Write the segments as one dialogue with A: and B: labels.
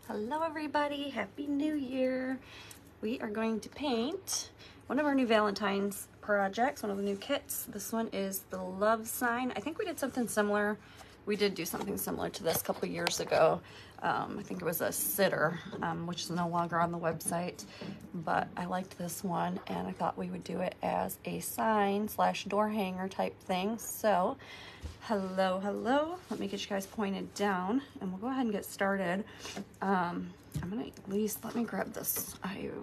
A: Hello everybody, Happy New Year. We are going to paint one of our new Valentine's projects, one of the new kits. This one is the love sign. I think we did something similar. We did do something similar to this a couple years ago. I think it was a sitter, which is no longer on the website, but I liked this one and I thought we would do it as a sign slash door hanger type thing. So hello, let me get you guys pointed down and we'll go ahead and get started. I'm gonna at least, let me grab this.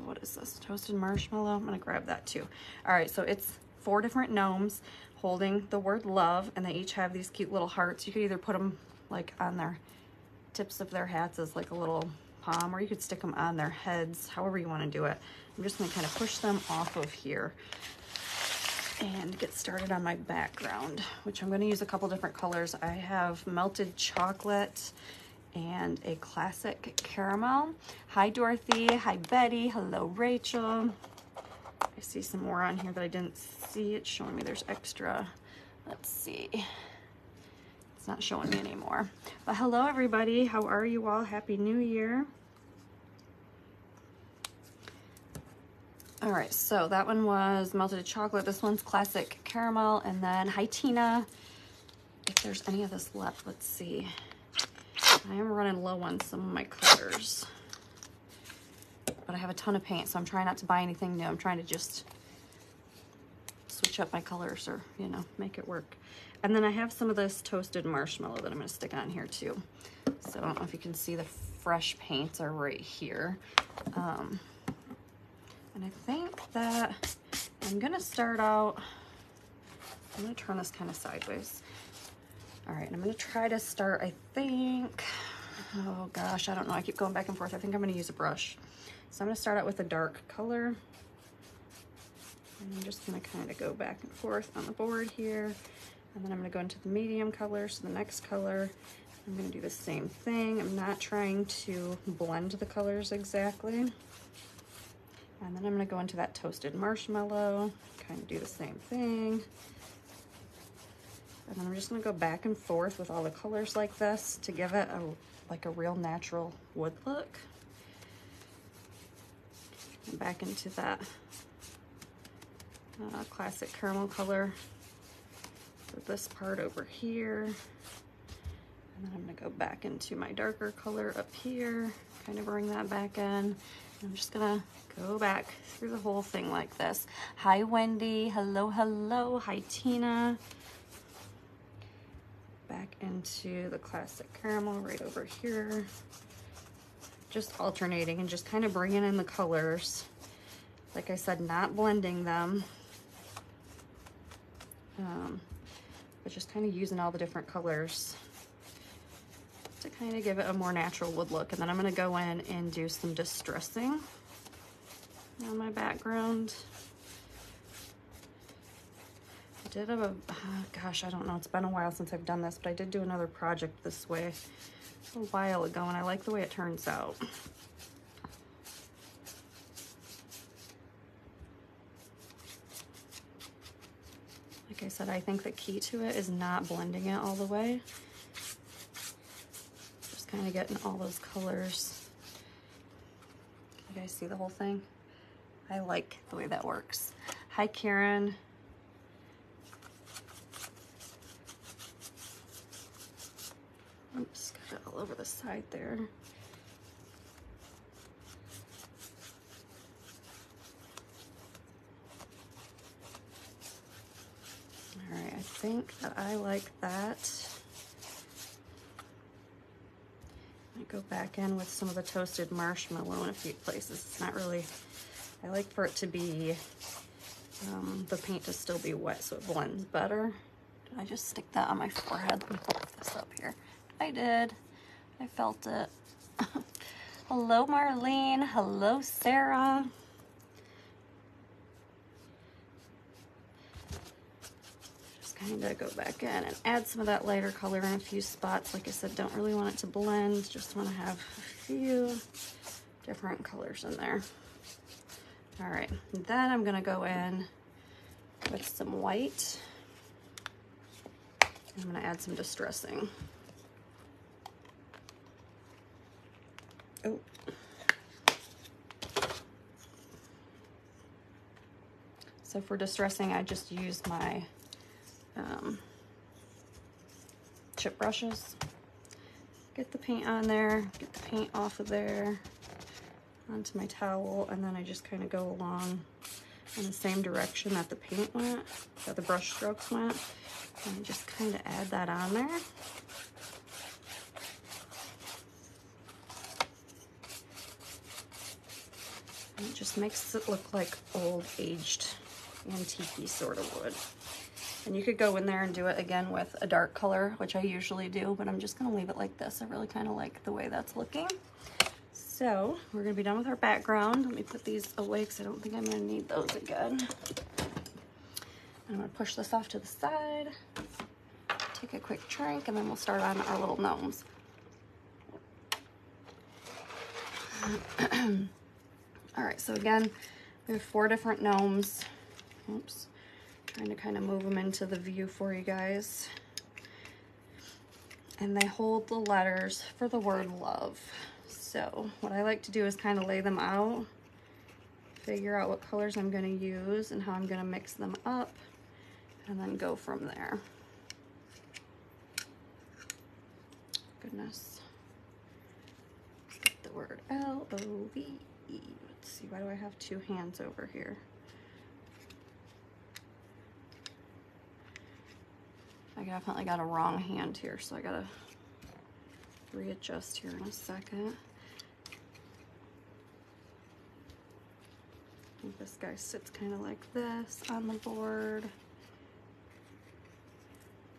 A: What is this? Toasted marshmallow? I'm gonna grab that too. All right, so it's 4 different gnomes holding the word love, and they each have these cute little hearts. You could either put them like on their tips of their hats as like a little palm, or you could stick them on their heads, however you want to do it. I'm just gonna kind of push them off of here and get started on my background, which I'm going to use a couple different colors. I have melted chocolate and a classic caramel. Hi Dorothy, hi Betty, hello Rachel. I see some more on here that I didn't see. It's showing me there's extra. Let's see. It's not showing me anymore. But hello everybody, how are you all? Happy New Year. All right, so that one was melted chocolate. This one's classic caramel. And then, hi Tina. If there's any of this left, let's see. I am running low on some of my colors, but I have a ton of paint, so I'm trying not to buy anything new. I'm trying to just switch up my colors, or, you know, make it work. And then I have some of this toasted marshmallow that I'm gonna stick on here too. So I don't know if you can see, the fresh paints are right here. And I think that I'm gonna start out, I'm gonna turn this kind of sideways. All right, I'm gonna try to start, I think, oh gosh, I don't know, I keep going back and forth. I think I'm gonna use a brush. So I'm gonna start out with a dark color. And I'm just gonna kind of go back and forth on the board here. And then I'm gonna go into the medium color, so the next color, I'm gonna do the same thing. I'm not trying to blend the colors exactly. And then I'm gonna go into that toasted marshmallow, kind of do the same thing. And then I'm just gonna go back and forth with all the colors like this to give it like a real natural wood look. And back into that classic caramel color for this part over here. And then I'm gonna go back into my darker color up here, kind of bring that back in. I'm just gonna go back through the whole thing like this. Hi Wendy, hello, hello, hi Tina. Back into the classic caramel right over here. Just alternating and just kind of bringing in the colors. Like I said, not blending them. But just kind of using all the different colors to kind of give it a more natural wood look. And then I'm going to go in and do some distressing on my background. I did have a, gosh, I don't know, it's been a while since I've done this, but I did do another project this way a while ago, and I like the way it turns out. Like I said, I think the key to it is not blending it all the way. Kind of getting all those colors. You guys see the whole thing? I like the way that works. Hi Karen. Oops, got it all over the side there. All right, I think that I like that. I go back in with some of the toasted marshmallow in a few places. It's not really, I like for it to be, the paint to still be wet so it blends better. Did I just stick that on my forehead? Let me pull this up here. I did. I felt it. Hello Marlene. Hello Sarah. Kind of go back in and add some of that lighter color in a few spots. Like I said, don't really want it to blend, just want to have a few different colors in there. All right, and then I'm gonna go in with some white. I'm gonna add some distressing. Oh. So for distressing, I just use my chip brushes. Get the paint on there, get the paint off of there, onto my towel, and then I just kind of go along in the same direction that the paint went, that the brush strokes went, and just kind of add that on there. And it just makes it look like old, aged, antique-y sort of wood. And you could go in there and do it again with a dark color, which I usually do, but I'm just gonna leave it like this. I really kind of like the way that's looking. So we're gonna be done with our background. Let me put these away because I don't think I'm gonna need those again. I'm gonna push this off to the side, take a quick drink, and then we'll start on our little gnomes. All right, so again, we have 4 different gnomes. Oops. Trying to kind of move them into the view for you guys. And they hold the letters for the word love. So what I like to do is kind of lay them out, figure out what colors I'm going to use and how I'm going to mix them up, and then go from there. Goodness. Get the word L-O-V-E. Let's see, why do I have 2 hands over here? I definitely got a wrong hand here, so I gotta readjust here in a second. I think this guy sits kind of like this on the board.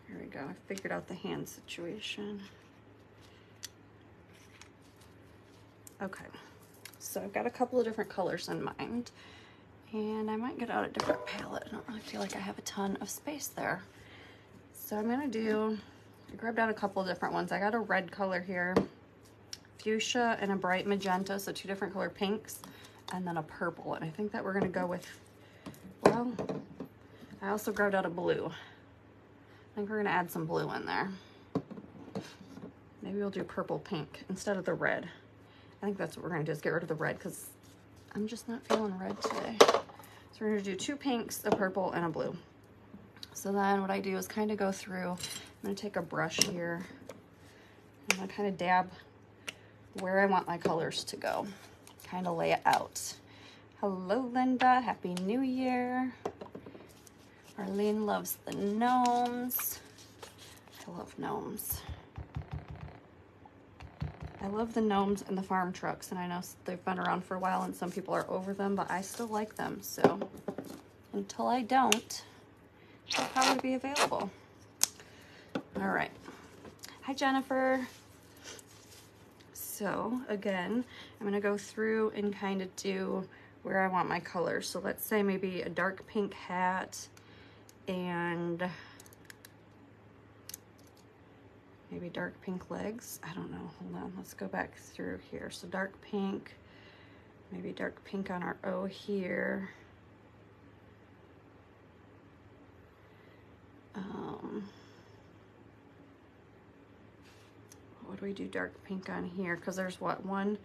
A: Here we go, I figured out the hand situation. Okay, so I've got a couple of different colors in mind, and I might get out a different palette. I don't really feel like I have a ton of space there. So I'm gonna I grabbed out a couple of different ones. I got a red color here, fuchsia, and a bright magenta, so 2 different color pinks, and then a purple. And I think that we're gonna go with, well, I also grabbed out a blue. I think we're gonna add some blue in there. Maybe we'll do purple pink instead of the red. I think that's what we're gonna do, is get rid of the red because I'm just not feeling red today. So we're gonna do 2 pinks, a purple, and a blue. So then what I do is kind of go through, I'm gonna take a brush here, I'm gonna kind of dab where I want my colors to go, kind of lay it out. Hello, Linda, Happy New Year. Arlene loves the gnomes. I love gnomes. I love the gnomes and the farm trucks, and I know they've been around for a while and some people are over them, but I still like them, so until I don't, they'll probably be available. All right. Hi, Jennifer. So again, I'm gonna go through and kind of do where I want my colors. So let's say maybe a dark pink hat and maybe dark pink legs. I don't know, hold on, let's go back through here. So dark pink, maybe dark pink on our O here. What do we do dark pink on here? Because there's what, 1,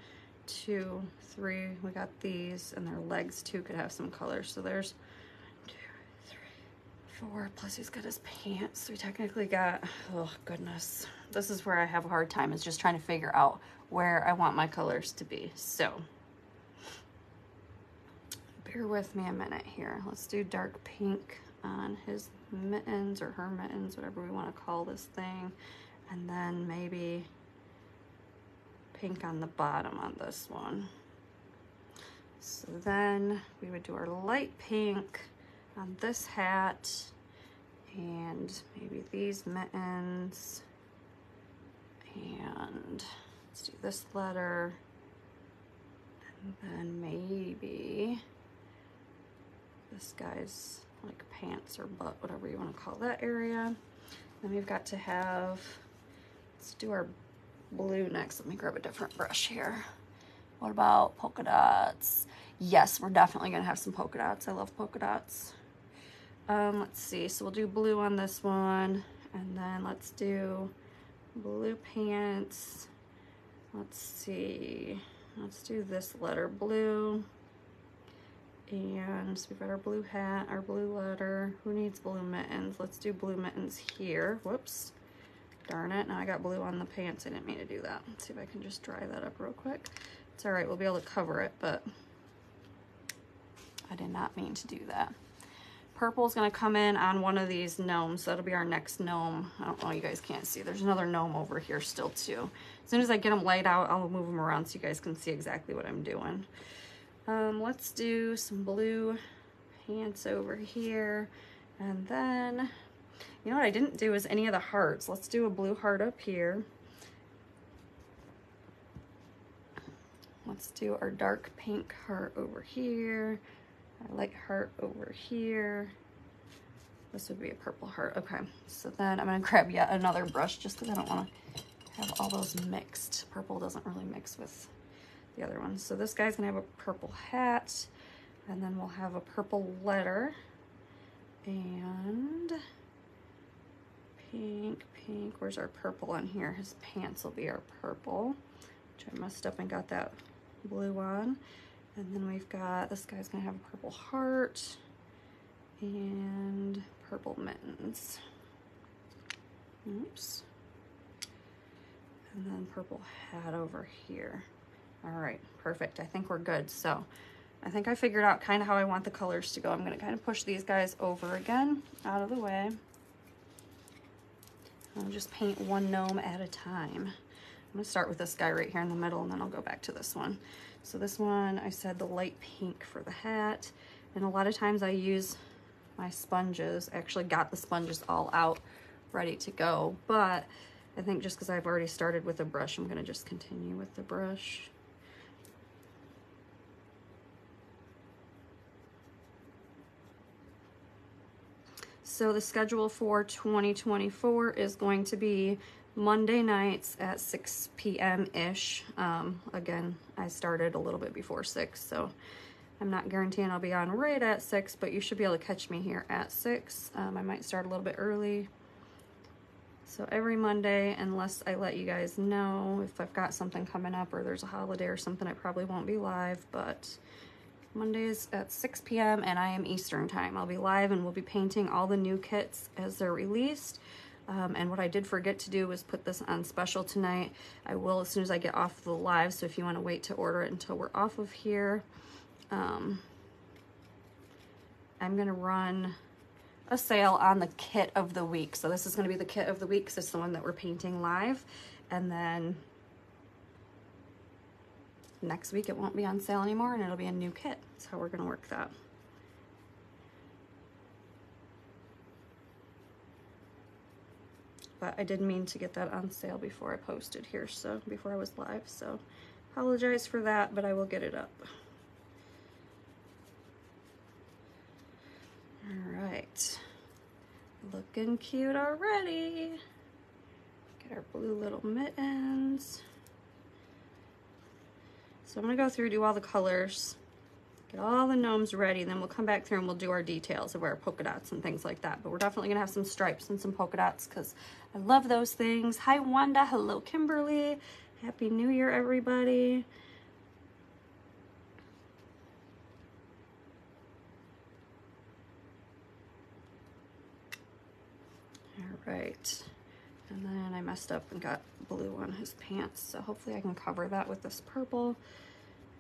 A: 2, 3, we got these, and their legs too could have some color. So there's 1, 2, 3, 4, plus he's got his pants. So we technically got, oh goodness. This is where I have a hard time, is just trying to figure out where I want my colors to be. So bear with me a minute here. Let's do dark pink on his mittens or her mittens, whatever we want to call this thing. And then maybe pink on the bottom on this one. So then we would do our light pink on this hat and maybe these mittens. And let's do this letter. And then maybe this guy's like pants or butt, whatever you want to call that area. Then we've got to have, let's do our blue next. Let me grab a different brush here. What about polka dots? Yes, we're definitely gonna have some polka dots. I love polka dots. Let's see, so we'll do blue on this one, and then let's do blue pants let's see, let's do this letter blue. And so we've got our blue hat, our blue letter. Who needs blue mittens? Let's do blue mittens here. Whoops. Darn it. Now I got blue on the pants. I didn't mean to do that. Let's see if I can just dry that up real quick. It's all right. We'll be able to cover it, but I did not mean to do that. Purple is going to come in on one of these gnomes. That'll be our next gnome. I don't know. You guys can't see. There's another gnome over here still too. As soon as I get them laid out, I'll move them around so you guys can see exactly what I'm doing. Let's do some blue pants over here. And then, you know what I didn't do is any of the hearts. Let's do a blue heart up here. Let's do our dark pink heart over here. Our light heart over here. This would be a purple heart. Okay, so then I'm gonna grab yet another brush just because I don't want to have all those mixed. Purple doesn't really mix with the other ones. So this guy's gonna have a purple hat, and then we'll have a purple letter, and pink. Where's our purple on here? His pants will be our purple, which I messed up and got that blue on. And then we've got, this guy's gonna have a purple heart and purple mittens. Oops. And then purple hat over here. All right, perfect. I think we're good. So I think I figured out kind of how I want the colors to go. I'm gonna kind of push these guys over again, out of the way. I'll just paint one gnome at a time. I'm gonna start with this guy right here in the middle, and then I'll go back to this one. So this one, I said the light pink for the hat. And a lot of times I use my sponges. I actually got the sponges all out, ready to go. But I think just because I've already started with a brush, I'm gonna just continue with the brush. So the schedule for 2024 is going to be Monday nights at 6 p.m.-ish. Again, I started a little bit before 6, so I'm not guaranteeing I'll be on right at 6, but you should be able to catch me here at 6. I might start a little bit early. So every Monday, unless I let you guys know if I've got something coming up or there's a holiday or something, I probably won't be live, but Mondays at 6 p.m. and I am Eastern time. I'll be live and we'll be painting all the new kits as they're released. And what I did forget to do was put this on special tonight. I will as soon as I get off the live, so if you want to wait to order it until we're off of here. I'm going to run a sale on the kit of the week. So this is going to be the kit of the week because it's the one that we're painting live. And then next week it won't be on sale anymore and it'll be a new kit. That's how we're going to work that. But I didn't mean to get that on sale before I posted here, so before I was live, so apologize for that, but I will get it up. All right, looking cute already. Get our blue little mittens. So I'm gonna go through, do all the colors, get all the gnomes ready, then we'll come back through and we'll do our details of our polka dots and things like that. But we're definitely gonna have some stripes and some polka dots because I love those things. Hi Wanda, hello Kimberly. Happy New Year, everybody. All right, and then I messed up and got blue on his pants, so hopefully I can cover that with this purple.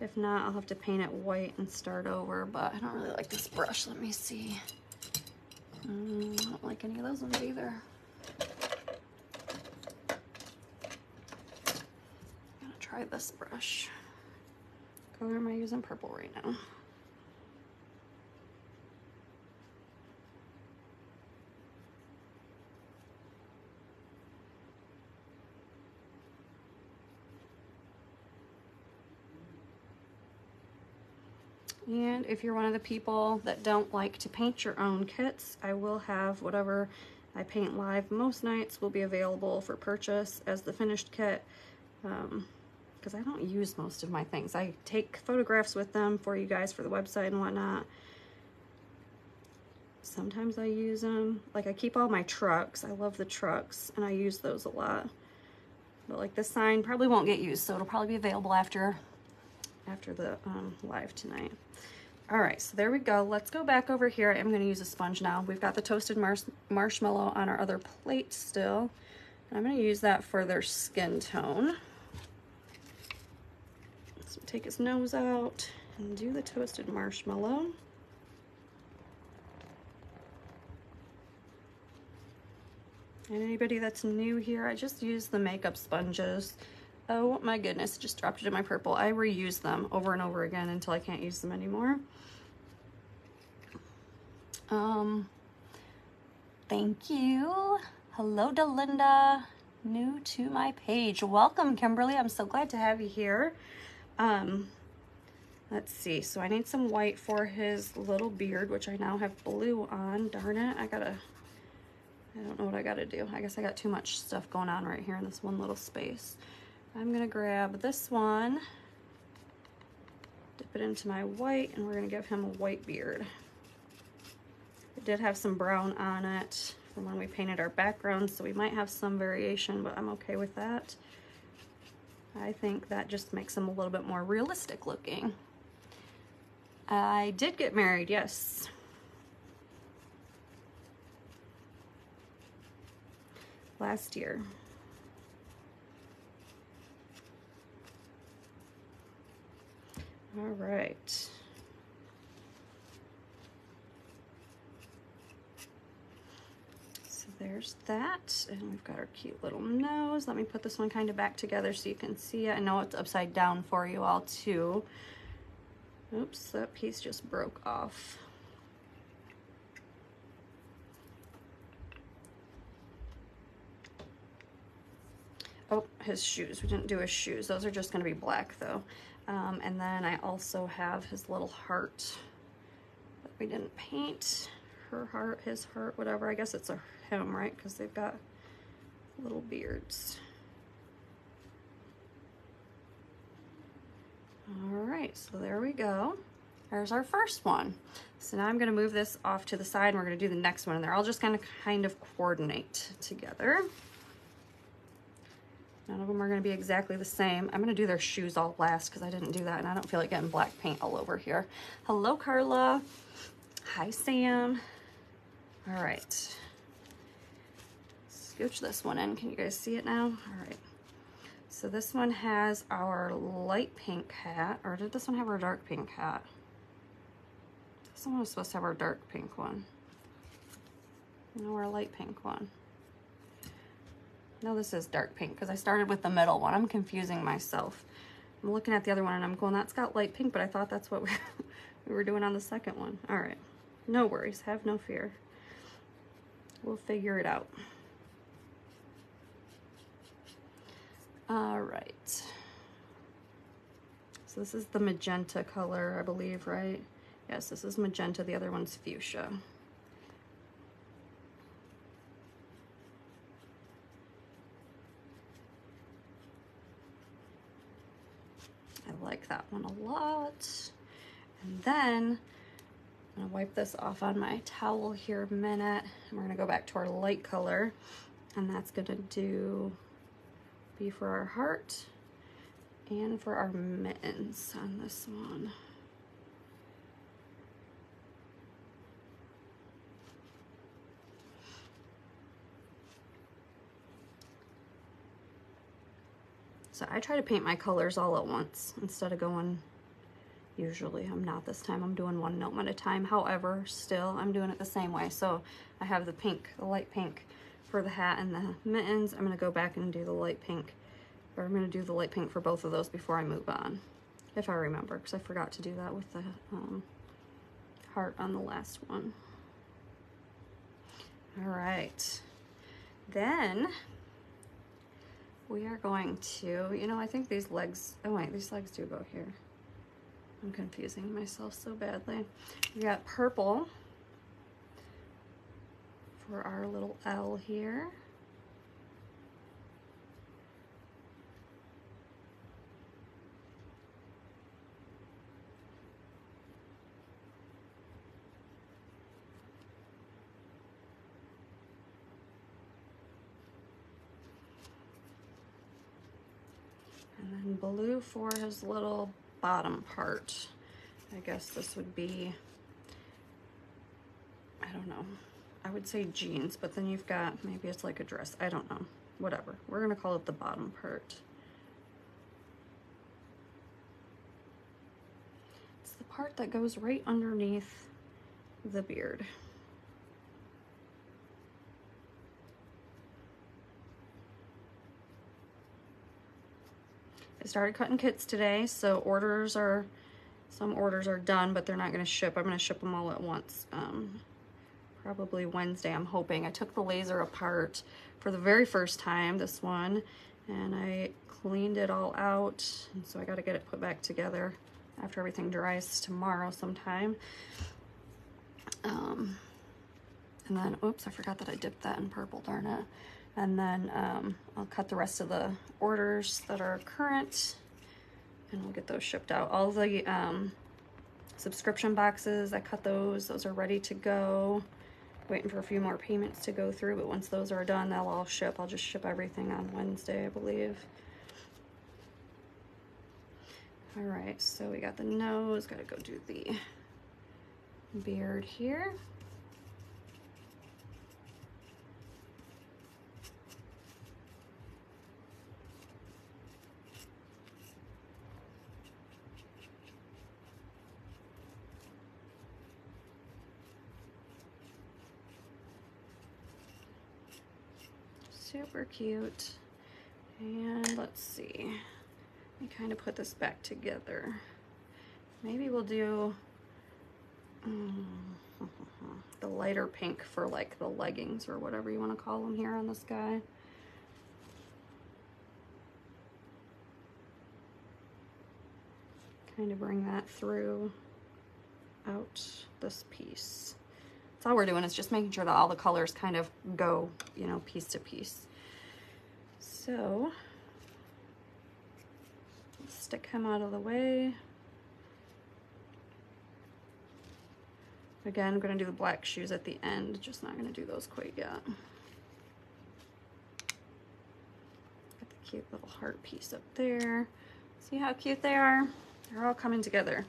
A: If not, I'll have to paint it white and start over, but I don't really like this brush. Let me see. I don't like any of those ones either. I'm gonna try this brush. What color am I using? Purple right now. And if you're one of the people that don't like to paint your own kits, I will have whatever I paint live most nights will be available for purchase as the finished kit, because I don't use most of my things. I take photographs with them for you guys for the website and whatnot. Sometimes I use them. Like I keep all my trucks. I love the trucks and I use those a lot. But like this sign probably won't get used, so it'll probably be available after the live tonight. All right, so there we go. Let's go back over here. I'm going to use a sponge now. We've got the toasted marshmallow on our other plate still. I'm going to use that for their skin tone. So take his nose out and do the toasted marshmallow. And anybody that's new here, I just use the makeup sponges. Oh my goodness, just dropped it in my purple. I reuse them over and over again until I can't use them anymore. Thank you. Hello, Delinda. New to my page. Welcome, Kimberly. I'm so glad to have you here. Let's see. So I need some white for his little beard, which I now have blue on. Darn it. I don't know what I gotta do. I guess I got too much stuff going on right here in this one little space. I'm gonna grab this one, dip it into my white, and we're gonna give him a white beard. It did have some brown on it from when we painted our background, so we might have some variation, but I'm okay with that. I think that just makes him a little bit more realistic looking. I did get married, yes. Last year. All right. So there's that, and we've got our cute little nose. Let me put this one kind of back together so you can see it. I know it's upside down for you all too. Oops, that piece just broke off. Oh, his shoes. We didn't do his shoes. Those are just going to be black though. And then I also have his little heart that we didn't paint. Her heart, his heart, whatever. I guess it's a him, right? Because they've got little beards. All right, so there we go. There's our first one. So now I'm going to move this off to the side and we're going to do the next one. And they're all just going to kind of coordinate together. None of them are going to be exactly the same. I'm going to do their shoes all last because I didn't do that and I don't feel like getting black paint all over here. Hello, Carla. Hi, Sam. All right. Scooch this one in. Can you guys see it now? All right. So this one has our light pink hat, or did this one have our dark pink hat? This one was supposed to have our dark pink one. No, our light pink one. No, this is dark pink because I started with the middle one. I'm confusing myself. I'm looking at the other one and I'm going, that's got light pink, but I thought that's what we were doing on the second one. All right, no worries, have no fear. We'll figure it out. All right. So this is the magenta color, I believe, right? Yes, this is magenta. The other one's fuchsia. I like that one a lot. And then I'm gonna wipe this off on my towel here a minute. And we're gonna go back to our light color. And that's gonna be for our heart and for our mittens on this one. So I try to paint my colors all at once instead of going, usually I'm not this time, I'm doing one note at a time. However, still I'm doing it the same way. So I have the pink, the light pink for the hat and the mittens. I'm gonna go back and do the light pink, or I'm gonna do the light pink for both of those before I move on, if I remember, because I forgot to do that with the heart on the last one. All right, then we are going to, I think these legs, oh wait, these legs do go here. I'm confusing myself so badly. We got purple for our little L here. And blue for his little bottom part. I guess this would be, I don't know, I would say jeans, but then you've got, maybe it's like a dress, I don't know, whatever. We're gonna call it the bottom part. It's the part that goes right underneath the beard. I started cutting kits today, so some orders are done, but they're not gonna ship. I'm gonna ship them all at once. Probably Wednesday, I'm hoping. I took the laser apart for the very first time, this one, and I cleaned it all out, and so I gotta get it put back together after everything dries tomorrow sometime. And then, oops, I forgot that I dipped that in purple, darn it. And then I'll cut the rest of the orders that are current, and we'll get those shipped out. All the subscription boxes, I cut those. Those are ready to go. Waiting for a few more payments to go through, but once those are done, they'll all ship. I'll just ship everything on Wednesday, I believe. All right, so we got the nose, gotta go do the beard here. Super cute. And let's see, let me kind of put this back together. Maybe we'll do the lighter pink for like the leggings or whatever you want to call them here on this guy. Kind of bring that through out this piece. That's all we're doing, is just making sure that all the colors kind of go, you know, piece to piece. So stick him out of the way. Again, I'm gonna do the black shoes at the end, just not gonna do those quite yet. Got the cute little heart piece up there. See how cute they are? They're all coming together.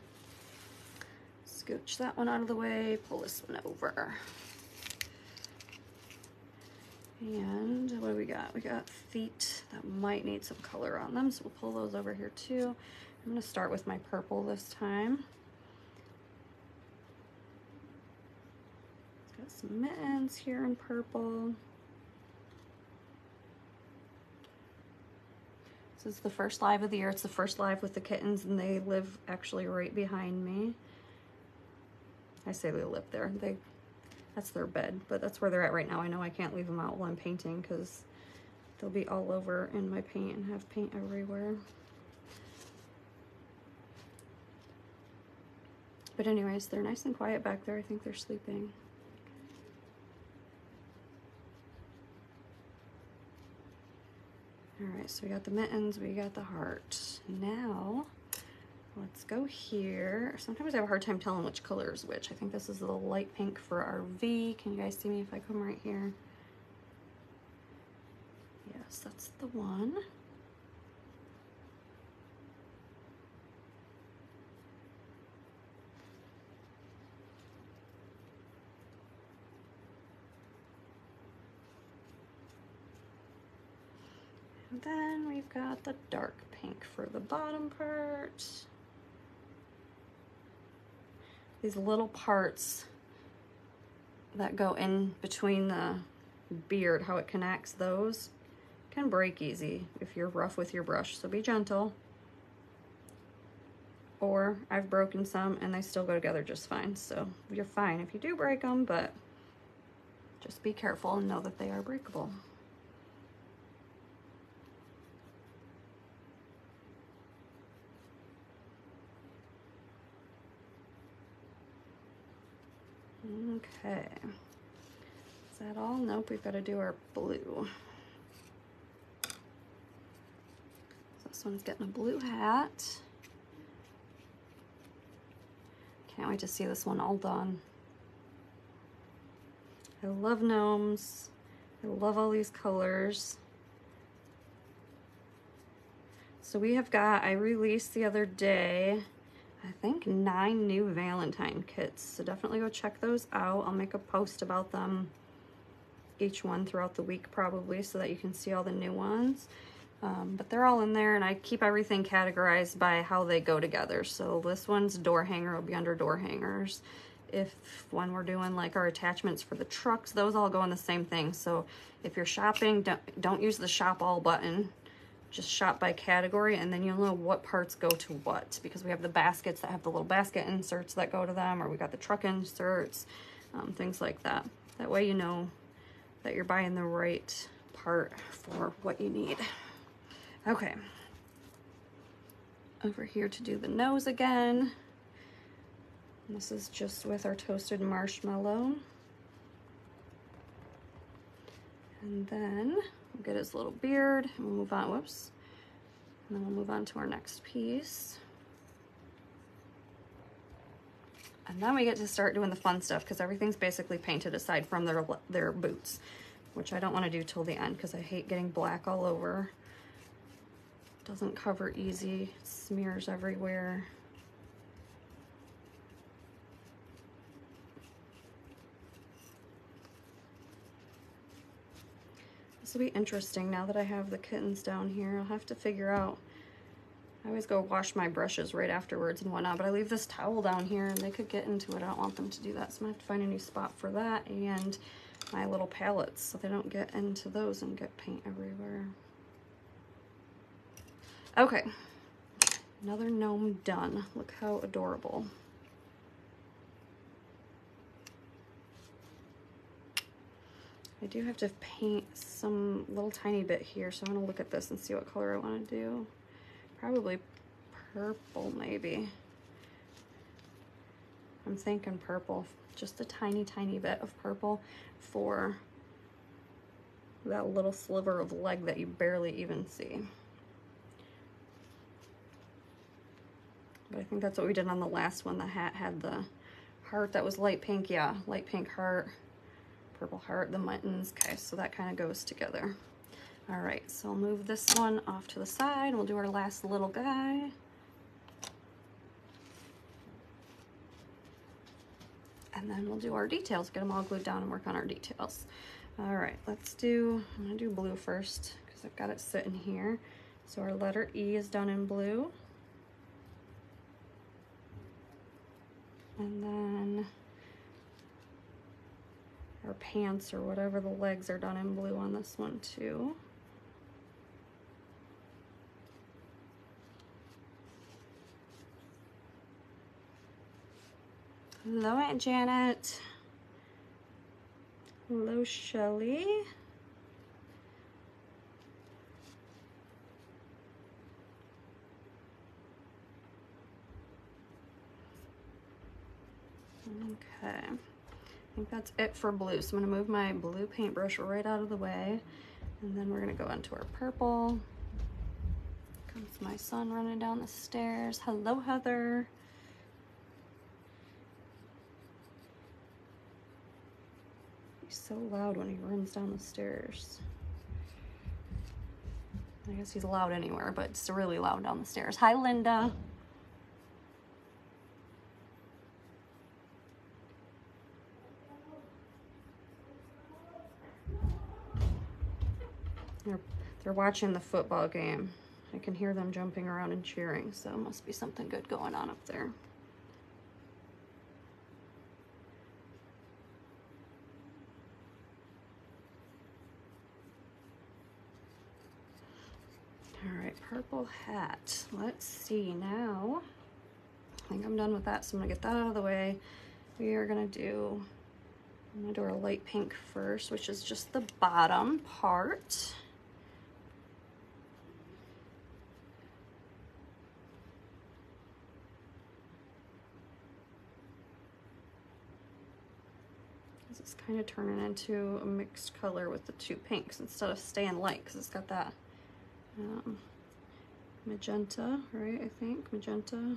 A: Scooch that one out of the way, pull this one over. And what do we got? We got feet that might need some color on them, so we'll pull those over here too. I'm gonna start with my purple this time. Got some mittens here in purple. This is the first live of the year. It's the first live with the kittens, and they live actually right behind me. I say they live there. That's their bed, but that's where they're at right now. I know I can't leave them out while I'm painting because they'll be all over in my paint and have paint everywhere. But anyways, they're nice and quiet back there. I think they're sleeping. All right, so we got the mittens, we got the heart. Now, let's go here. Sometimes I have a hard time telling which color is which. I think this is the light pink for our V. Can you guys see me if I come right here? Yes, that's the one. And then we've got the dark pink for the bottom part. These little parts that go in between the beard, how it connects, those can break easy if you're rough with your brush, so be gentle. Or I've broken some and they still go together just fine, so you're fine if you do break them, but just be careful and know that they are breakable. Okay, is that all? Nope, we've got to do our blue. So this one's getting a blue hat. Can't wait to see this one all done. I love gnomes. I love all these colors. So we have got, I released the other day, I think 9 new Valentine kits. So definitely go check those out. I'll make a post about them, each one throughout the week probably, so that you can see all the new ones. But they're all in there, and I keep everything categorized by how they go together. So this one's door hanger will be under door hangers. If when we're doing like our attachments for the trucks, those all go in the same thing. So if you're shopping, don't use the shop all button. Just shop by category, and then you'll know what parts go to what, because we have the baskets that have the little basket inserts that go to them, or we got the truck inserts, things like that. That way you know that you're buying the right part for what you need. Okay, over here to do the nose again. And this is just with our toasted marshmallow. And then we'll get his little beard, and we'll move on, whoops. And then we'll move on to our next piece. And then we get to start doing the fun stuff, because everything's basically painted aside from their boots, which I don't want to do till the end, because I hate getting black all over. Doesn't cover easy, it smears everywhere. This will be interesting now that I have the kittens down here. I'll have to figure out, I always go wash my brushes right afterwards and whatnot, but I leave this towel down here and they could get into it. I don't want them to do that, so I'm gonna have to find a new spot for that, and my little palettes so they don't get into those and get paint everywhere. Okay, another gnome done. Look how adorable. I do have to paint some little tiny bit here, so I'm gonna look at this and see what color I wanna do. Probably purple, maybe. I'm thinking purple, just a tiny, tiny bit of purple for that little sliver of leg that you barely even see. But I think that's what we did on the last one. The hat had the heart that was light pink, yeah, light pink heart, purple heart, the mittens. Okay, so that kind of goes together. All right, so I'll move this one off to the side. We'll do our last little guy. And then we'll do our details, get them all glued down and work on our details. All right, I'm gonna do blue first because I've got it sitting here. So our letter E is done in blue. And then our pants, or whatever the legs, are done in blue on this one too. Hello, Aunt Janet. Hello, Shelly. Okay, I think that's it for blue. So I'm gonna move my blue paintbrush right out of the way, and then we're gonna go into our purple. Comes my son running down the stairs. Hello, Heather. He's so loud when he runs down the stairs. I guess he's loud anywhere, but it's really loud down the stairs. Hi, Linda. They're watching the football game. I can hear them jumping around and cheering, so it must be something good going on up there. All right, purple hat. Let's see now. I think I'm done with that, so I'm gonna get that out of the way. I'm gonna do our light pink first, which is just the bottom part. It's kind of turning into a mixed color with the two pinks instead of staying light, because it's got that magenta, right? I think magenta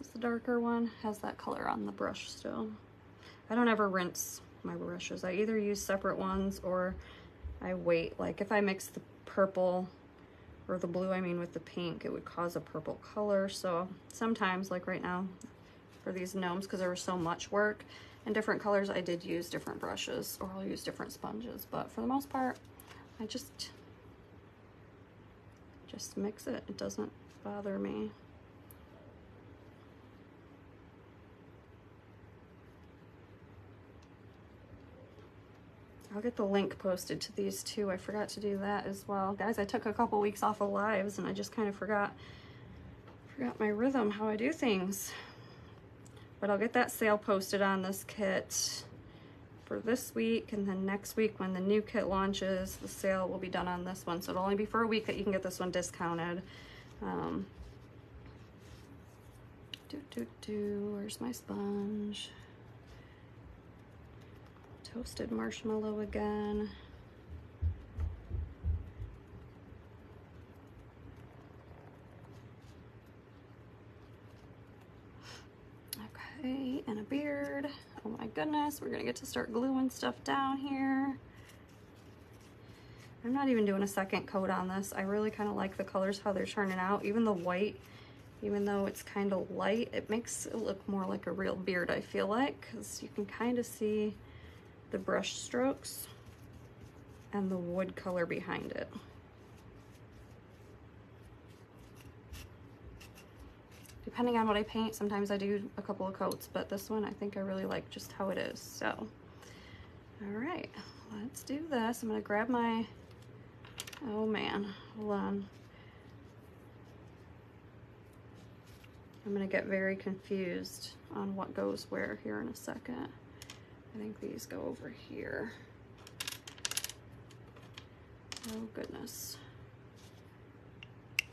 A: is the darker one. Has that color on the brush still. I don't ever rinse my brushes. I either use separate ones or I wait. Like if I mix the purple or the blue, I mean, with the pink, it would cause a purple color. So sometimes, like right now, for these gnomes, because there was so much work and different colors, I did use different brushes, or I'll use different sponges. But for the most part, I just mix it. It doesn't bother me. I'll get the link posted to these two. I forgot to do that as well. Guys, I took a couple weeks off of lives and I just kind of forgot my rhythm, how I do things. But I'll get that sale posted on this kit for this week, and then next week when the new kit launches, the sale will be done on this one. So it'll only be for a week that you can get this one discounted. Where's my sponge? Toasted marshmallow again. Okay, and a beard. Oh my goodness, we're gonna get to start gluing stuff down here. I'm not even doing a second coat on this. I really kind of like the colors, how they're turning out. Even the white, even though it's kind of light, it makes it look more like a real beard, I feel like, because you can kind of see the brush strokes and the wood color behind it. Depending on what I paint, sometimes I do a couple of coats, but this one I think I really like just how it is. So, all right, let's do this. I'm gonna grab my, oh man, hold on. I'm gonna get very confused on what goes where here in a second. I think these go over here. Oh goodness.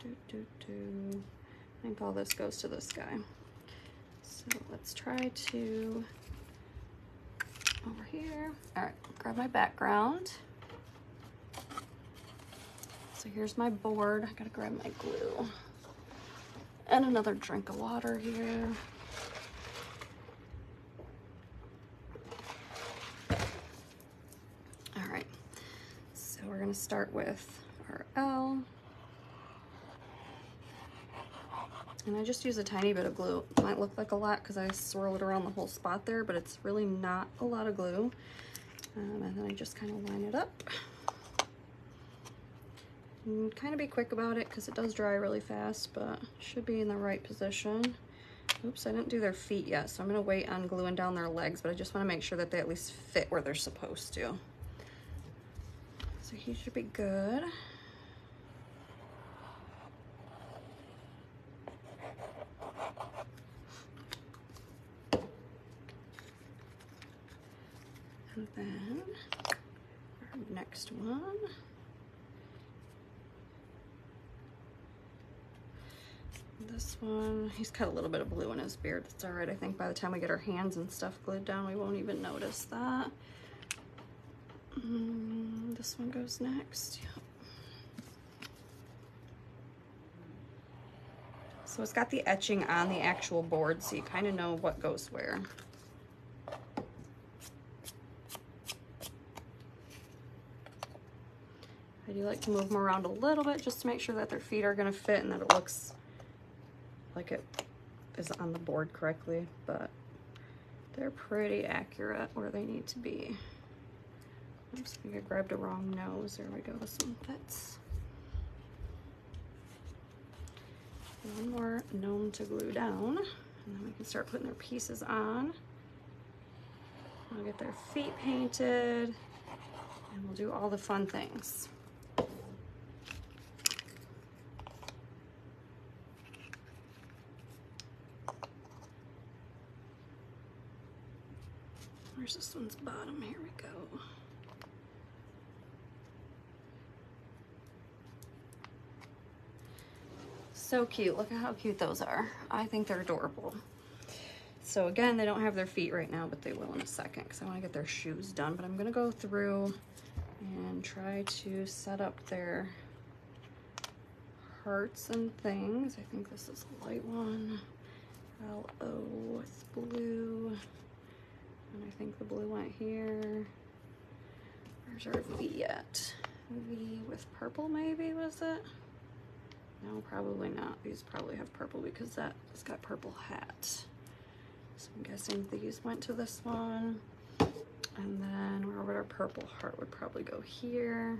A: I think all this goes to this guy. So let's try to, over here. All right, grab my background. So here's my board. I gotta grab my glue. And another drink of water here. All right, so we're gonna start with our L. And I just use a tiny bit of glue. It might look like a lot because I swirl it around the whole spot there, but it's really not a lot of glue. And then I just kind of line it up. And kind of be quick about it because it does dry really fast, but should be in the right position. Oops, I didn't do their feet yet, so I'm gonna wait on gluing down their legs, but I just wanna make sure that they at least fit where they're supposed to. So he should be good. And then our next one. This one, he's got a little bit of blue in his beard. That's all right. I think by the time we get our hands and stuff glued down, we won't even notice that. This one goes next. Yep. So it's got the etching on the actual board, so you kind of know what goes where. I do like to move them around a little bit just to make sure that their feet are going to fit and that it looks like it is on the board correctly, but they're pretty accurate where they need to be. Oops, I think I grabbed a wrong nose. There we go, this one fits. One more gnome to glue down, and then we can start putting their pieces on. I'll get their feet painted, and we'll do all the fun things. Where's this one's bottom? Here we go. So cute. Look at how cute those are. I think they're adorable. So again, they don't have their feet right now, but they will in a second because I want to get their shoes done. But I'm going to go through and try to set up their hearts and things. I think this is a light one. L-O with blue. And I think the blue went here. Where's our V at? V with purple maybe, was it? No, probably not. These probably have purple because that has got purple hat. So I'm guessing these went to this one. And then where would our purple heart would probably go here.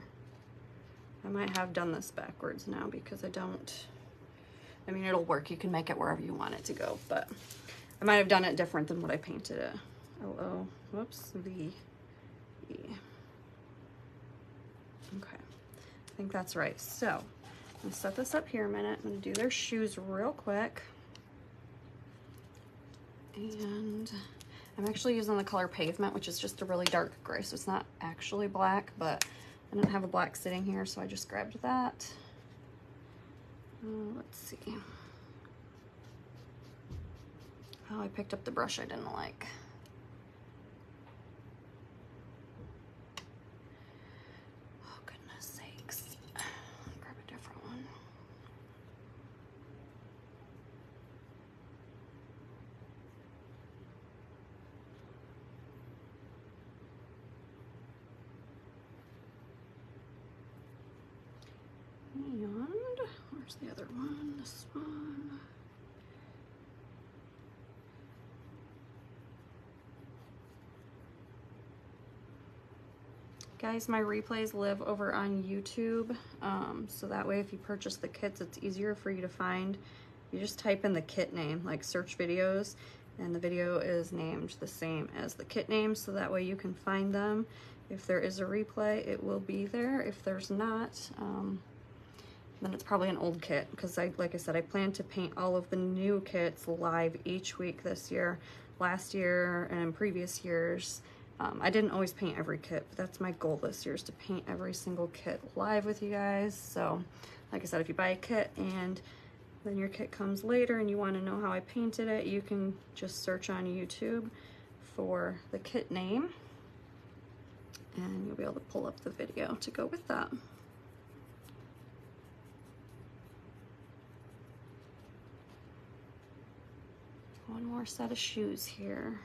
A: I might have done this backwards now because I mean, it'll work. You can make it wherever you want it to go, but I might have done it different than what I painted it. O, whoops, V, E. Okay, I think that's right. So I'm gonna set this up here a minute. I'm gonna do their shoes real quick. And I'm actually using the color Pavement, which is just a really dark gray, so it's not actually black, but I don't have a black sitting here, so I just grabbed that. Let's see. Oh, I picked up the brush I didn't like. Oh, goodness sakes. Grab a different one. And where's the other one? This one. Guys, my replays live over on YouTube, so that way if you purchase the kits, it's easier for you to find. You just type in the kit name, like search videos, and the video is named the same as the kit name, so that way you can find them. If there is a replay, it will be there. If there's not, then it's probably an old kit, because like I said, I plan to paint all of the new kits live each week this year. Last year and in previous years, I didn't always paint every kit, but that's my goal this year, is to paint every single kit live with you guys. So like I said, if you buy a kit and then your kit comes later and you want to know how I painted it, you can just search on YouTube for the kit name and you'll be able to pull up the video to go with that. One more set of shoes here.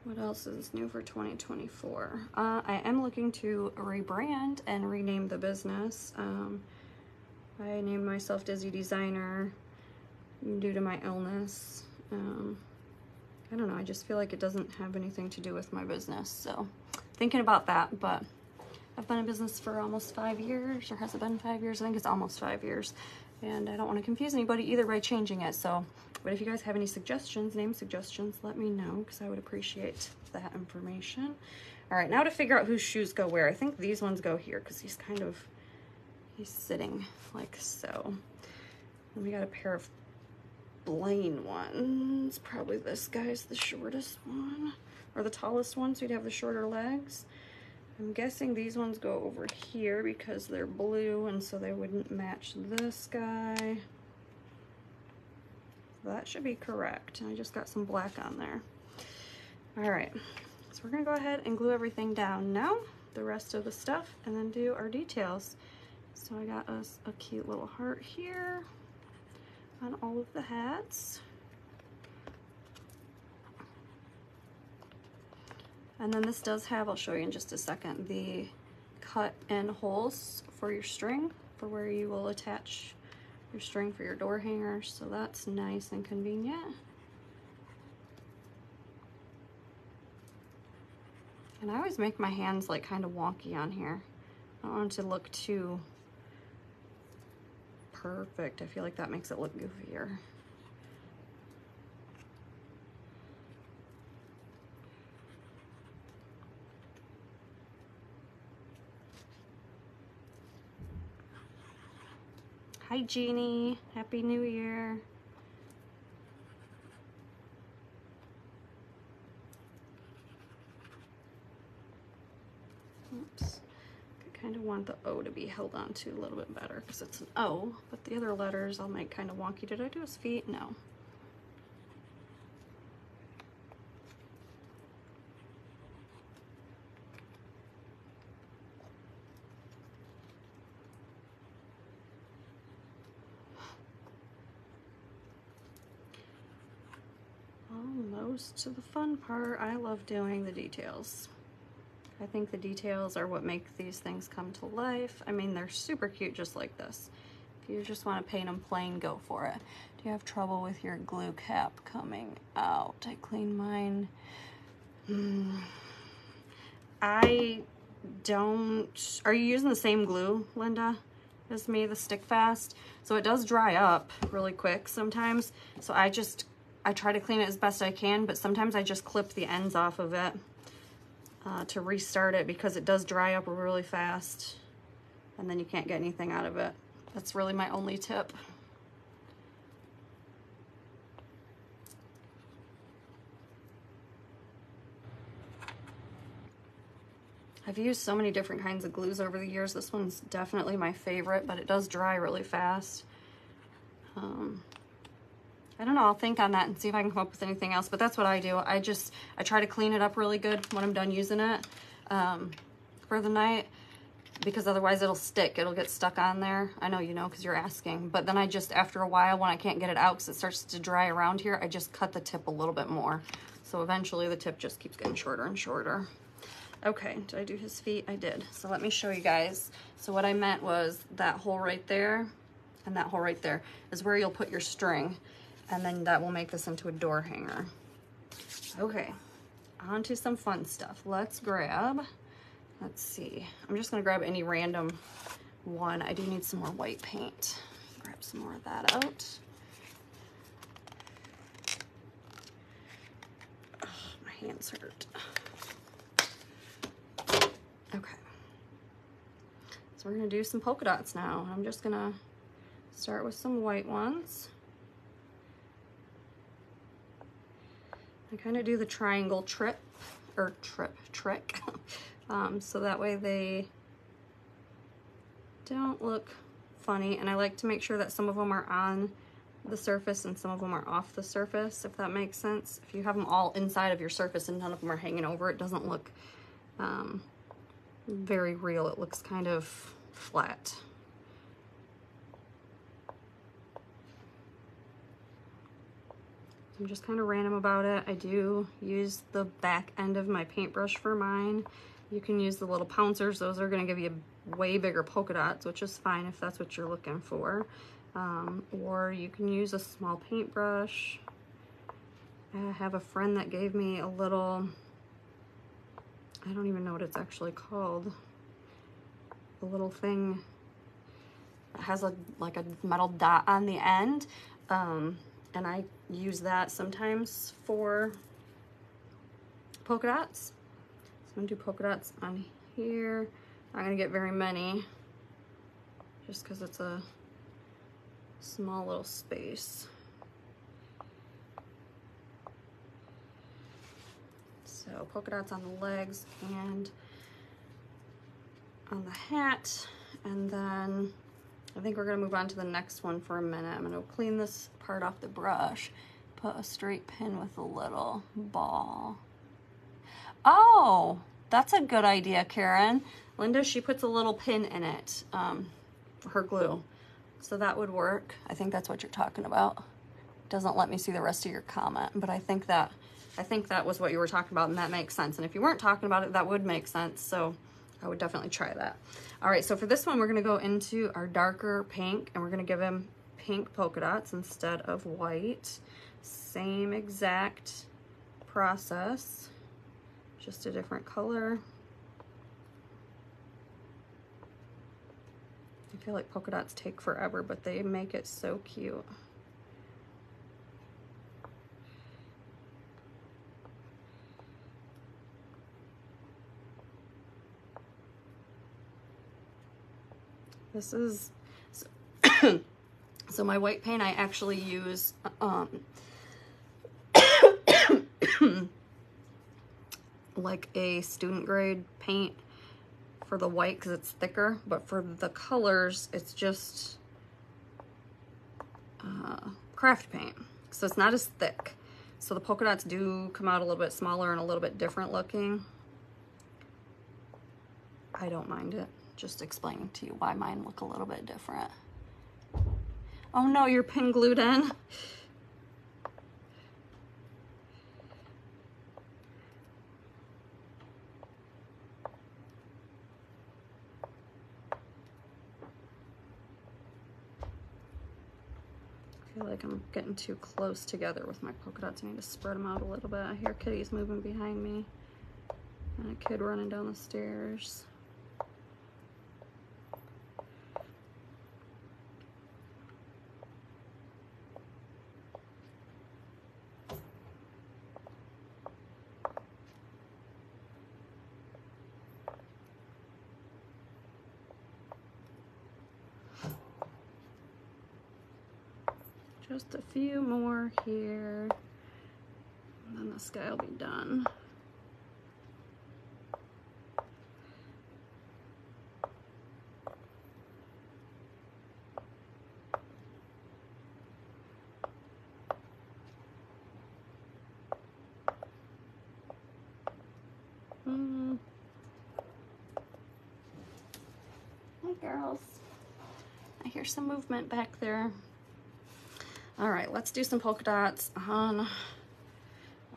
A: What else is new for 2024? I am looking to rebrand and rename the business. I named myself Dizzy Designer due to my illness. I don't know, I just feel like it doesn't have anything to do with my business. So thinking about that, but I've been in business for almost 5 years, or has it been 5 years? I think it's almost 5 years. And I don't want to confuse anybody either by changing it. So, but if you guys have any suggestions, name suggestions, let me know, because I would appreciate that information. All right, now to figure out whose shoes go where. I think these ones go here, because he's sitting like so. And we got a pair of Blaine ones. Probably this guy's the shortest one, or the tallest one, so he'd have the shorter legs. I'm guessing these ones go over here because they're blue, and so they wouldn't match this guy. That should be correct. I just got some black on there. All right, so we're gonna go ahead and glue everything down now, the rest of the stuff, and then do our details. So I got us a cute little heart here on all of the hats. And then this does have, I'll show you in just a second, the cut and holes for your string, for where you will attach your string for your door hangers. So that's nice and convenient. And I always make my hands like kind of wonky on here. I don't want it to look too perfect. I feel like that makes it look goofier. Hi Jeannie, Happy New Year. Oops, I kind of want the O to be held on to a little bit better because it's an O, but the other letters I'll make kind of wonky. Did I do his feet? No. goes to the fun part. I love doing the details. I think the details are what make these things come to life. I mean, they're super cute just like this. If you just want to paint them plain, go for it. Do you have trouble with your glue cap coming out? I cleaned mine. I don't... Are you using the same glue, Linda, as me, the Stick Fast? So it does dry up really quick sometimes. So I try to clean it as best I can, but sometimes I just clip the ends off of it to restart it because it does dry up really fast and then you can't get anything out of it. That's really my only tip. I've used so many different kinds of glues over the years. This one's definitely my favorite, but it does dry really fast. I don't know, I'll think on that and see if I can come up with anything else, but that's what I do. I try to clean it up really good when I'm done using it for the night, because otherwise it'll stick. It'll get stuck on there. I know you know because you're asking, but then I just, after a while, when I can't get it out because it starts to dry around here, I just cut the tip a little bit more. So eventually the tip just keeps getting shorter and shorter. Okay, did I do his feet? I did. So let me show you guys. So what I meant was that hole right there and that hole right there is where you'll put your string, and then that will make this into a door hanger. Okay, on to some fun stuff. Let's see. I'm just gonna grab any random one. I do need some more white paint. Grab some more of that out. Oh, my hands hurt. Okay, so we're gonna do some polka dots now. I'm just gonna start with some white ones. I kind of do the triangle trick, so that way they don't look funny, and I like to make sure that some of them are on the surface and some of them are off the surface, if that makes sense. If you have them all inside of your surface and none of them are hanging over, it doesn't look very real. It looks kind of flat. I'm just kind of random about it. I do use the back end of my paintbrush for mine. You can use the little pouncers. Those are going to give you way bigger polka dots, which is fine if that's what you're looking for. Or you can use a small paintbrush. I have a friend that gave me a little, I don't even know what it's actually called. A little thing that has like a metal dot on the end. And I use that sometimes for polka dots. So I'm gonna do polka dots on here. I'm not gonna get very many just because it's a small little space. So polka dots on the legs and on the hat, and then I think we're gonna move on to the next one for a minute. I'm gonna clean this part off the brush, put a straight pin with a little ball. Oh, that's a good idea, Karen. Linda, she puts a little pin in it, her glue. So that would work. I think that's what you're talking about. It doesn't let me see the rest of your comment, but I think that was what you were talking about, and that makes sense. And if you weren't talking about it, that would make sense. So I would definitely try that. All right, so for this one, we're gonna go into our darker pink, and we're gonna give him pink polka dots instead of white. Same exact process, just a different color. I feel like polka dots take forever, but they make it so cute. This is, so my white paint, I actually use like a student grade paint for the white because it's thicker, but for the colors, it's just craft paint. So it's not as thick. So the polka dots do come out a little bit smaller and a little bit different looking. I don't mind it. Just explaining to you why mine look a little bit different. Oh no, you're pin glued in. feel like I'm getting too close together with my polka dots. I need to spread them out a little bit. I hear kitties moving behind me and a kid running down the stairs. Just a few more here, and then this guy will be done. Hi, girls. I hear some movement back there. All right, let's do some polka dots on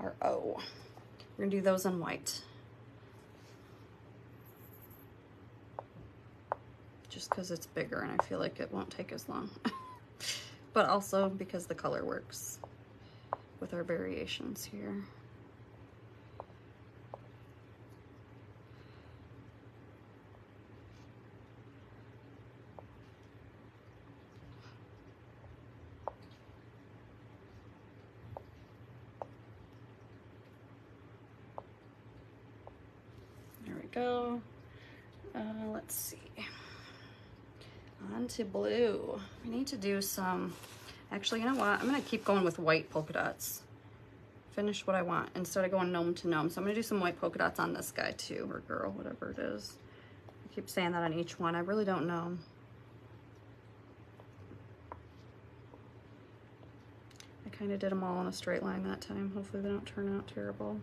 A: our O. We're gonna do those in white. Just because it's bigger and I feel like it won't take as long. But also because the color works with our variations here. Go. Let's see. On to blue. I need to do some, actually, you know what? I'm gonna keep going with white polka dots. Finish what I want instead of going gnome to gnome. So I'm gonna do some white polka dots on this guy too, or girl, whatever it is. I keep saying that on each one. I really don't know. I kind of did them all in a straight line that time. Hopefully they don't turn out terrible.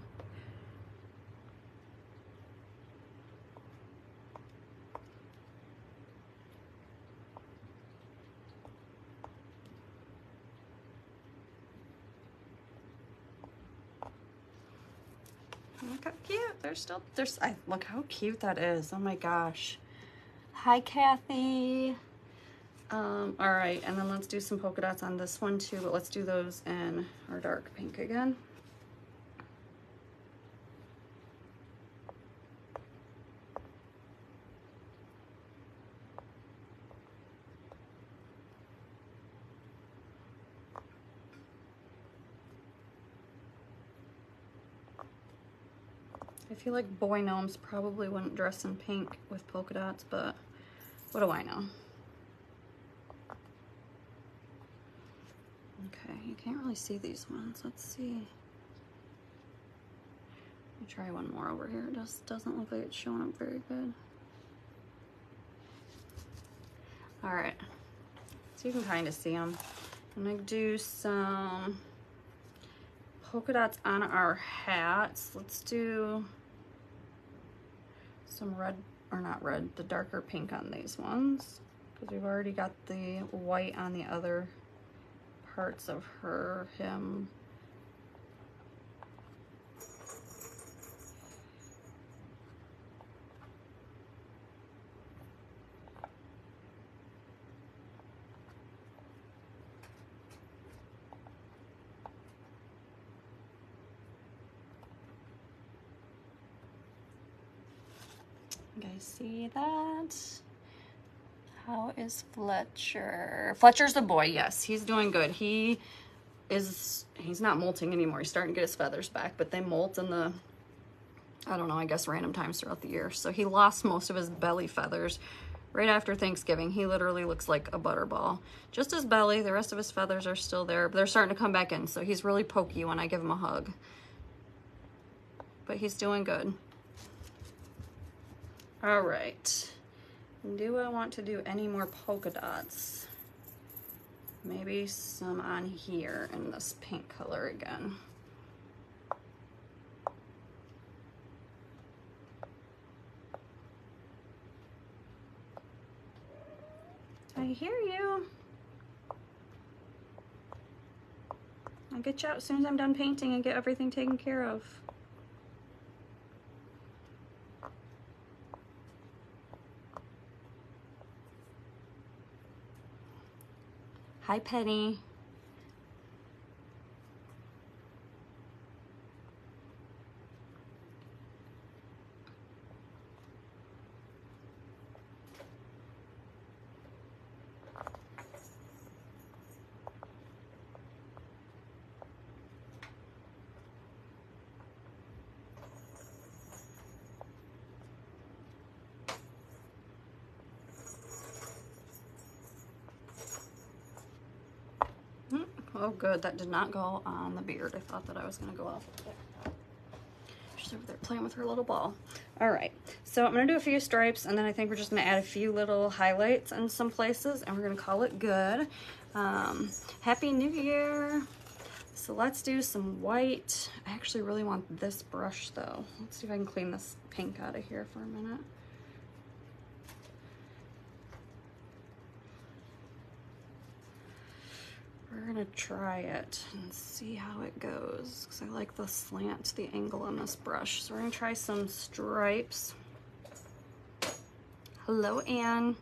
A: Look how cute. Look how cute that is. Oh my gosh. Hi, Kathy. All right, and then let's do some polka dots on this one too, but let's do those in our dark pink again. I feel like boy gnomes probably wouldn't dress in pink with polka dots, but what do I know? Okay, you can't really see these ones. Let's see. Let me try one more over here. It just doesn't look like it's showing up very good. All right, so you can kind of see them. I'm gonna do some polka dots on our hats. Let's do some red, or not red, the darker pink on these ones, because we've already got the white on the other parts of him. You guys see that? How is Fletcher? Fletcher's the boy, yes, he's doing good. He's not molting anymore. He's starting to get his feathers back, but they molt in the, I don't know, I guess random times throughout the year. So he lost most of his belly feathers right after Thanksgiving. He literally looks like a butterball. Just his belly, the rest of his feathers are still there, but they're starting to come back in. So he's really pokey when I give him a hug. But he's doing good. All right. Do I want to do any more polka dots? Maybe some on here in this pink color again. I hear you. I'll get you out as soon as I'm done painting and get everything taken care of. Hi, Penny. Oh good, that did not go on the beard. I thought that I was gonna go off with it. She's over there playing with her little ball. All right, so I'm gonna do a few stripes, and then I think we're just gonna add a few little highlights in some places, and we're gonna call it good. Happy New Year. So let's do some white. I actually really want this brush though. Let's see if I can clean this pink out of here for a minute. We're gonna try it and see how it goes, because I like the slant, the angle on this brush. So we're gonna try some stripes. Hello, Anne,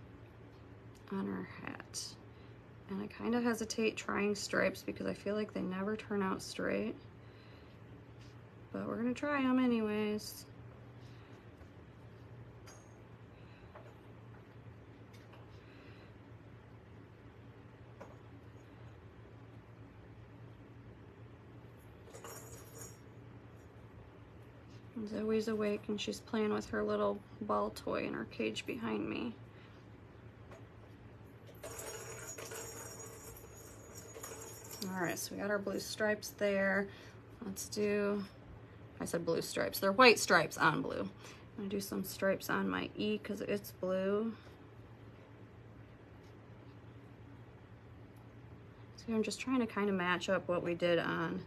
A: on her hat. And I kind of hesitate trying stripes because I feel like they never turn out straight. But we're gonna try them anyways. Zoe's awake and she's playing with her little ball toy in her cage behind me. All right, so we got our blue stripes there. Let's do, I said blue stripes. They're white stripes on blue. I'm gonna do some stripes on my E because it's blue. So I'm just trying to kind of match up what we did on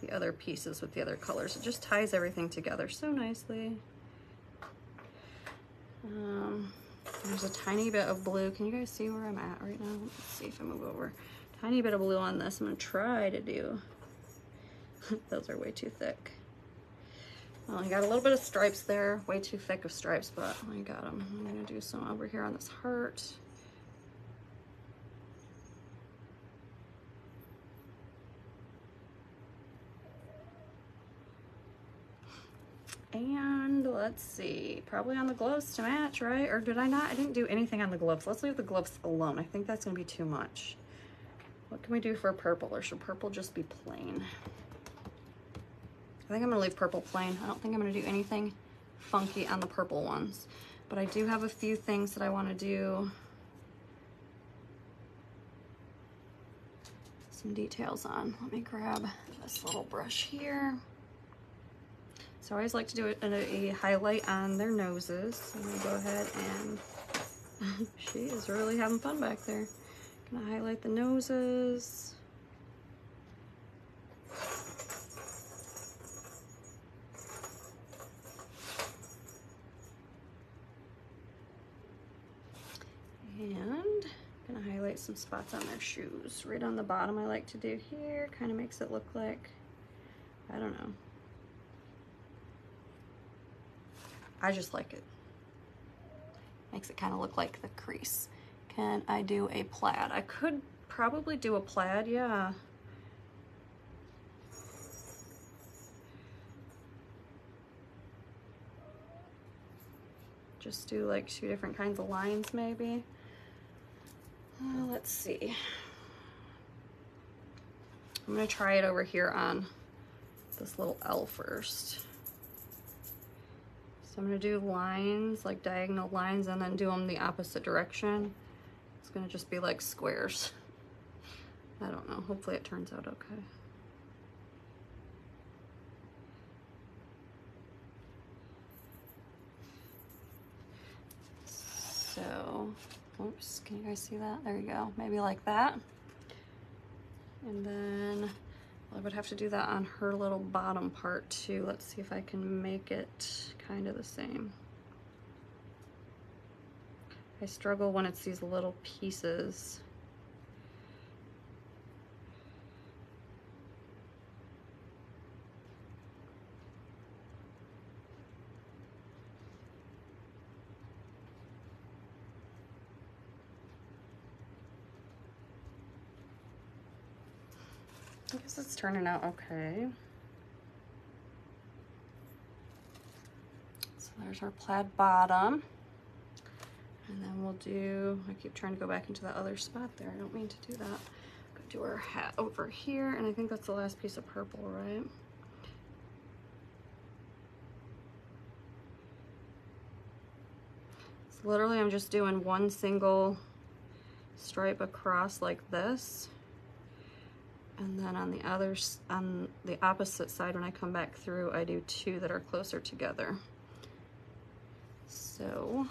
A: the other pieces with the other colors. It just ties everything together so nicely. There's a tiny bit of blue. Can you guys see where I'm at right now? Let's see if I move over. Tiny bit of blue on this. I'm gonna try to do, those are way too thick. Well, I got a little bit of stripes there, way too thick of stripes, but I got them. I'm gonna do some over here on this heart. And let's see, probably on the gloves to match, right? Or did I not? I didn't do anything on the gloves. Let's leave the gloves alone. I think that's gonna be too much. What can we do for purple, or should purple just be plain? I think I'm gonna leave purple plain. I don't think I'm gonna do anything funky on the purple ones, but I do have a few things that I wanna do some details on. Let me grab this little brush here. So I always like to do a highlight on their noses. So I'm gonna go ahead and, she is really having fun back there. Gonna highlight the noses. And gonna highlight some spots on their shoes. Right on the bottom I like to do here. Kind of makes it look like, I don't know. I just like it. Makes it kind of look like the crease. Can I do a plaid? I could probably do a plaid, yeah. Just do like 2 different kinds of lines maybe. Let's see. I'm gonna try it over here on this little L first. So I'm gonna do lines, like diagonal lines, and then do them the opposite direction. It's gonna just be like squares. I don't know, hopefully it turns out okay. So, oops, can you guys see that? There you go, maybe like that. And then I would have to do that on her little bottom part too. Let's see if I can make it kind of the same. I struggle when it's these little pieces. I guess it's turning out okay. So there's our plaid bottom. And then we'll do, I keep trying to go back into that other spot there. I don't mean to do that. Go do our hat over here, and I think that's the last piece of purple, right? So literally I'm just doing one single stripe across like this. And then on the opposite side, when I come back through, I do 2 that are closer together. So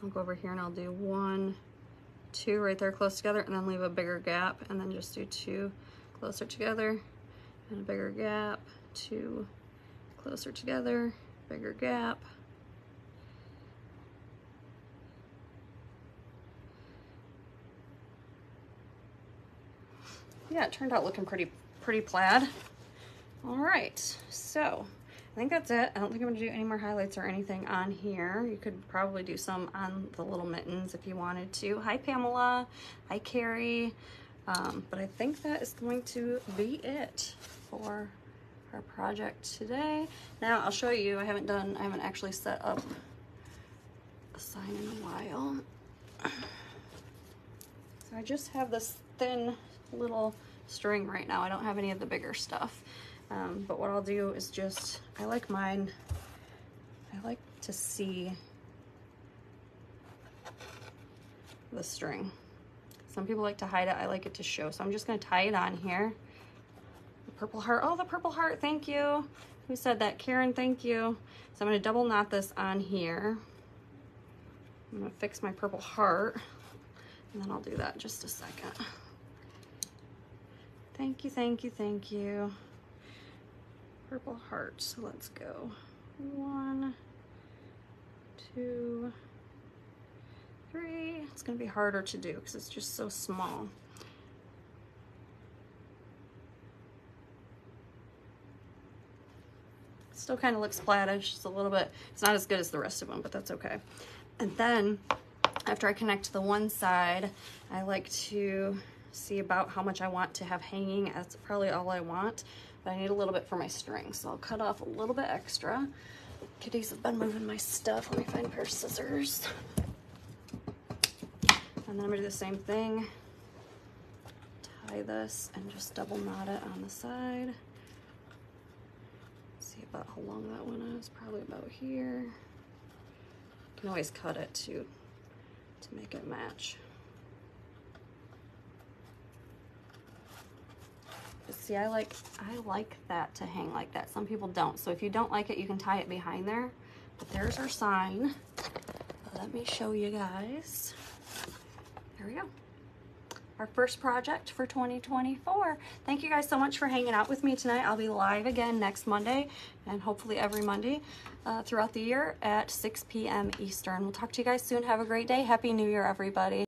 A: I'll go over here and I'll do 1, 2 right there close together, and then leave a bigger gap, and then just do 2 closer together and a bigger gap, 2 closer together, bigger gap. Yeah, it turned out looking pretty plaid. All right, so I think that's it. I don't think I'm gonna do any more highlights or anything on here. You could probably do some on the little mittens if you wanted to. Hi, Pamela. Hi, Carrie. But I think that is going to be it for our project today. Now I'll show you, I haven't actually set up a sign in a while. So I just have this thin little string right now. I don't have any of the bigger stuff. But what I'll do is just, I like to see the string. Some people like to hide it. I like it to show. So I'm just going to tie it on here. The purple heart. Oh, the purple heart. Thank you. Who said that? Karen, thank you. So I'm going to double knot this on here. I'm going to fix my purple heart. And then I'll do that in just a second. Thank you, thank you, thank you. Purple heart. So let's go. 1, 2, 3. It's going to be harder to do because it's just so small. Still kind of looks flattish. It's a little bit, it's not as good as the rest of them, but that's okay. And then after I connect the one side, I like to see about how much I want to have hanging. That's probably all I want, but I need a little bit for my string. So I'll cut off a little bit extra. Kitties have been moving my stuff. Let me find a pair of scissors. And then I'm gonna do the same thing. Tie this and just double knot it on the side. See about how long that one is. Probably about here. You can always cut it to make it match. But see, I like that to hang like that. Some people don't. So if you don't like it, you can tie it behind there. But there's our sign. Let me show you guys. There we go. Our first project for 2024. Thank you guys so much for hanging out with me tonight. I'll be live again next Monday and hopefully every Monday throughout the year at 6 p.m. Eastern. We'll talk to you guys soon. Have a great day. Happy New Year, everybody.